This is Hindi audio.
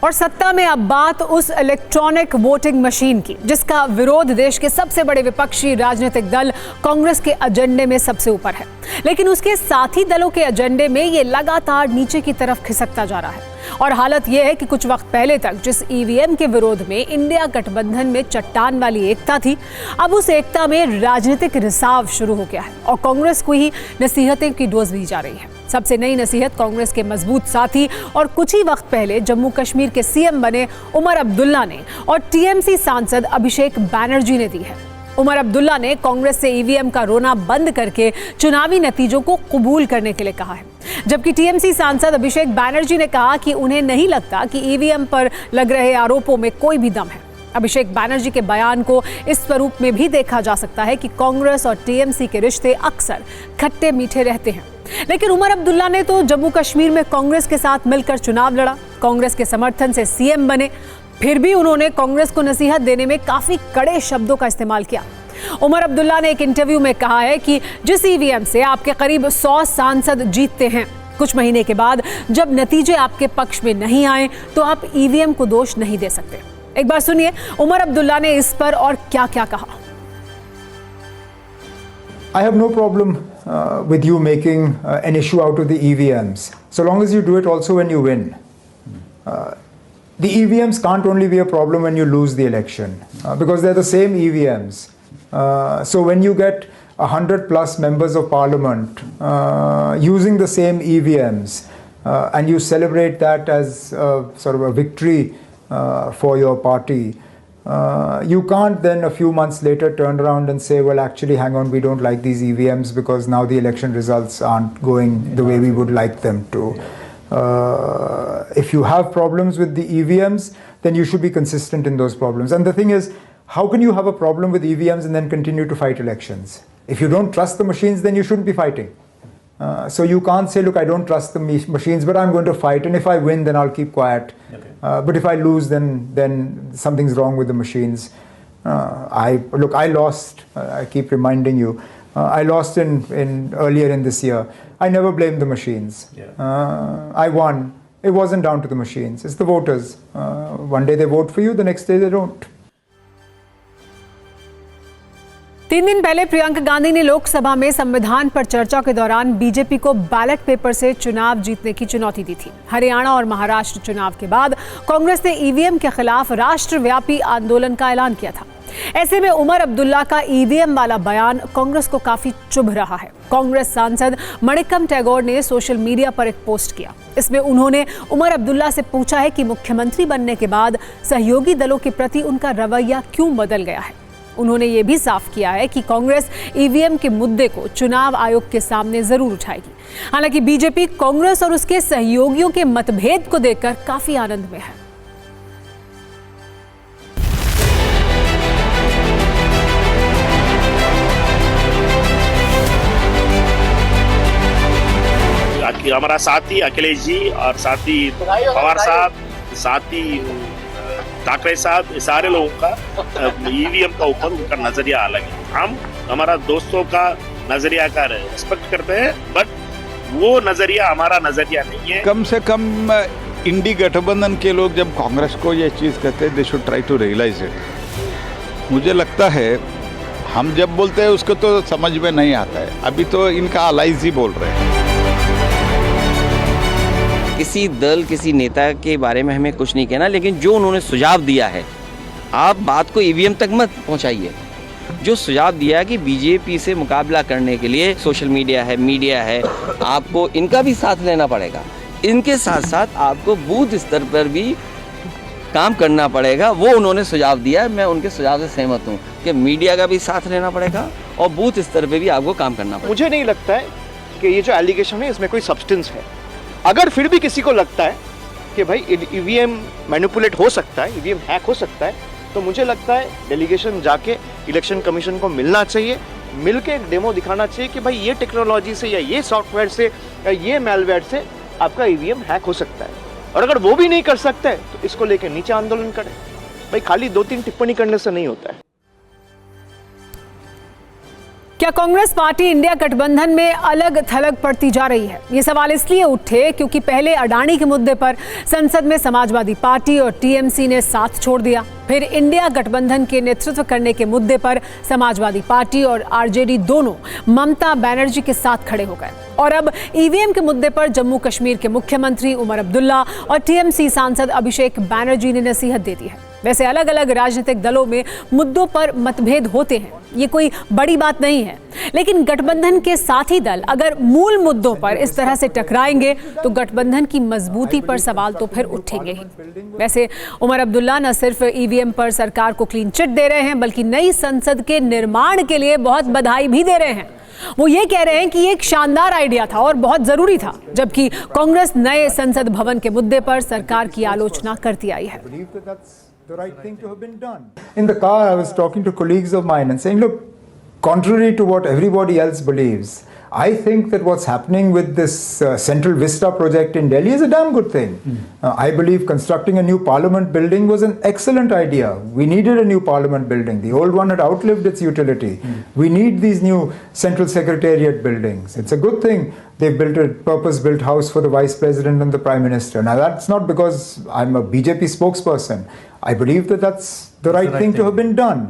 और सत्ता में अब बात उस इलेक्ट्रॉनिक वोटिंग मशीन की जिसका विरोध देश के सबसे बड़े विपक्षी राजनीतिक दल कांग्रेस के एजेंडे में सबसे ऊपर है, लेकिन उसके साथी दलों के एजेंडे में ये लगातार नीचे की तरफ खिसकता जा रहा है। और हालत यह है कि कुछ वक्त पहले तक जिस ईवीएम के विरोध में इंडिया गठबंधन में चट्टान वाली एकता थी, अब उस एकता में राजनीतिक रिसाव शुरू हो गया है और कांग्रेस को ही नसीहतें की डोज दी जा रही है। सबसे नई नसीहत कांग्रेस के मजबूत साथी और कुछ ही वक्त पहले जम्मू कश्मीर के सीएम बने उमर अब्दुल्ला ने और टीएमसी सांसद अभिषेक बैनर्जी ने दी है। उमर अब्दुल्ला ने कांग्रेस से ईवीएम का रोना बंद करके चुनावी नतीजों को कबूल करने के लिए कहा है, जबकि टीएमसी सांसद अभिषेक बैनर्जी ने कहा कि उन्हें नहीं लगता कि ईवीएम पर लग रहे आरोपों में कोई भी दम है। अभिषेक बैनर्जी के बयान को इस स्वरूप में भी देखा जा सकता है कि कांग्रेस और टीएमसी के रिश्ते अक्सर खट्टे मीठे रहते हैं, लेकिन उमर अब्दुल्ला ने तो जम्मू कश्मीर में कांग्रेस के साथ मिलकर चुनाव लड़ा, कांग्रेस के समर्थन से सीएम बने, फिर भी उन्होंने कांग्रेस को नसीहत देने में काफी कड़े शब्दों का इस्तेमाल किया। उमर अब्दुल्ला ने एक इंटरव्यू में कहा है कि जिस ईवीएम से आपके करीब 100 सांसद जीतते हैं, कुछ महीने के बाद जब नतीजे आपके पक्ष में नहीं आए तो आप ईवीएम को दोष नहीं दे सकते। एक बार सुनिए उमर अब्दुल्ला ने इस पर और क्या-क्या कहा। I have no problem with you making an issue out of the EVMs, so long as you do it also when you win. The EVMs can't only be a problem when you lose the election, because they're the same EVMs. So when you get 100 plus members of parliament using the same EVMs and you celebrate that as sort of a victory for your party, you can't then a few months later turn around and say, well, actually, hang on, we don't like these EVMs because now the election results aren't going the way we would like them to. If you have problems with the EVMs, then you should be consistent in those problems. And the thing is, how can you have a problem with EVMs and then continue to fight elections? If you don't trust the machines, then you shouldn't be fighting. So you can't say, look, I don't trust the machines, but I'm going to fight, and if I win, then I'll keep quiet. Okay. But if I lose, then something's wrong with the machines. I lost. I keep reminding you. I lost in earlier in this year. I never blamed the machines. Yeah. I won. It wasn't down to the machines. It's the voters. One day they vote for you, the next day they don't. 3 दिन पहले प्रियंका गांधी ने लोकसभा में संविधान पर चर्चा के दौरान बीजेपी को बैलेट पेपर से चुनाव जीतने की चुनौती दी थी। हरियाणा और महाराष्ट्र चुनाव के बाद कांग्रेस ने ईवीएम के खिलाफ राष्ट्रव्यापी आंदोलन का ऐलान किया था। ऐसे में उमर अब्दुल्ला का ईवीएम वाला बयान कांग्रेस को काफी चुभ रहा है। कांग्रेस सांसद मणिकम टैगोर ने सोशल मीडिया पर एक पोस्ट किया। इसमें उन्होंने उमर अब्दुल्ला से पूछा है कि मुख्यमंत्री बनने के बाद सहयोगी दलों के प्रति उनका रवैया क्यों बदल गया है। उन्होंने ये भी साफ किया है कि कांग्रेस ईवीएम के मुद्दे को चुनाव आयोग के सामने जरूर उठाएगी। हालांकि बीजेपी कांग्रेस और उसके सहयोगियों के मतभेद को देखकर काफी आनंद में है। हमारा साथी अखिलेश जी और साथी पवार साहब, साथी ठाकरे साहब, सारे लोगों का ईवीएम का ऊपर उनका नजरिया अलग है। हम हमारा दोस्तों का नजरिया का रिस्पेक्ट करते हैं, बट वो नजरिया हमारा नजरिया नहीं है। कम से कम इंडी गठबंधन के लोग जब कांग्रेस को ये चीज़ कहते हैं, they should try to realise it. मुझे लगता है हम जब बोलते हैं उसको तो समझ में नहीं आता है। अभी तो इनका अलाइज ही बोल रहे हैं। किसी दल, किसी नेता के बारे में हमें कुछ नहीं कहना, लेकिन जो उन्होंने सुझाव दिया है, आप बात को ईवीएम तक मत पहुंचाइए। जो सुझाव दिया है कि बीजेपी से मुकाबला करने के लिए सोशल मीडिया है, मीडिया है, आपको इनका भी साथ लेना पड़ेगा। इनके साथ साथ आपको बूथ स्तर पर भी काम करना पड़ेगा। वो उन्होंने सुझाव दिया है, मैं उनके सुझाव से सहमत हूँ कि मीडिया का भी साथ लेना पड़ेगा और बूथ स्तर पर भी आपको काम करना पड़ेगा। मुझे नहीं लगता है कि ये जो एलिगेशन है इसमें कोई सब्सटेंस है। अगर फिर भी किसी को लगता है कि भाई ईवीएम मैनिपुलेट हो सकता है, ईवीएम हैक हो सकता है, तो मुझे लगता है डेलीगेशन जाके इलेक्शन कमीशन को मिलना चाहिए, मिलके एक डेमो दिखाना चाहिए कि भाई ये टेक्नोलॉजी से या ये सॉफ्टवेयर से या ये मैलवेयर से आपका ईवीएम हैक हो सकता है। और अगर वो भी नहीं कर सकता है तो इसको लेके नीचे आंदोलन करें। भाई खाली 2-3 टिप्पणी करने से नहीं होता है। क्या कांग्रेस पार्टी इंडिया गठबंधन में अलग थलग पड़ती जा रही है? ये सवाल इसलिए उठे क्योंकि पहले अडानी के मुद्दे पर संसद में समाजवादी पार्टी और टीएमसी ने साथ छोड़ दिया, फिर इंडिया गठबंधन के नेतृत्व करने के मुद्दे पर समाजवादी पार्टी और आरजेडी दोनों ममता बनर्जी के साथ खड़े हो गए, और अब ईवीएम के मुद्दे पर जम्मू कश्मीर के मुख्यमंत्री उमर अब्दुल्ला और टीएमसी सांसद अभिषेक बैनर्जी ने नसीहत दे दी है। वैसे अलग अलग राजनीतिक दलों में मुद्दों पर मतभेद होते हैं, ये कोई बड़ी बात नहीं है, लेकिन गठबंधन के साथी दल अगर मूल मुद्दों पर इस तरह से टकराएंगे तो गठबंधन की मजबूती पर सवाल तो फिर उठेंगे ही। वैसे उमर अब्दुल्ला न सिर्फ ईवीएम पर सरकार को क्लीन चिट दे रहे हैं, बल्कि नई संसद के निर्माण के लिए बहुत बधाई भी दे रहे हैं। वो ये कह रहे हैं कि ये एक शानदार आइडिया था और बहुत जरूरी था, जबकि कांग्रेस नए संसद भवन के मुद्दे पर सरकार की आलोचना करती आई है। The right thing to have been done. In the car, I was talking to colleagues of mine and saying, look, contrary to what everybody else believes, I think that what's happening with this Central Vista project in Delhi is a damn good thing. I believe constructing a new parliament building was an excellent idea. We needed a new parliament building. The old one had outlived its utility. We need these new central secretariat buildings. It's a good thing. They've built a purpose-built house for the vice president and the prime minister. Now that's not because I'm a BJP spokesperson. I believe that that's the right thing to have been done.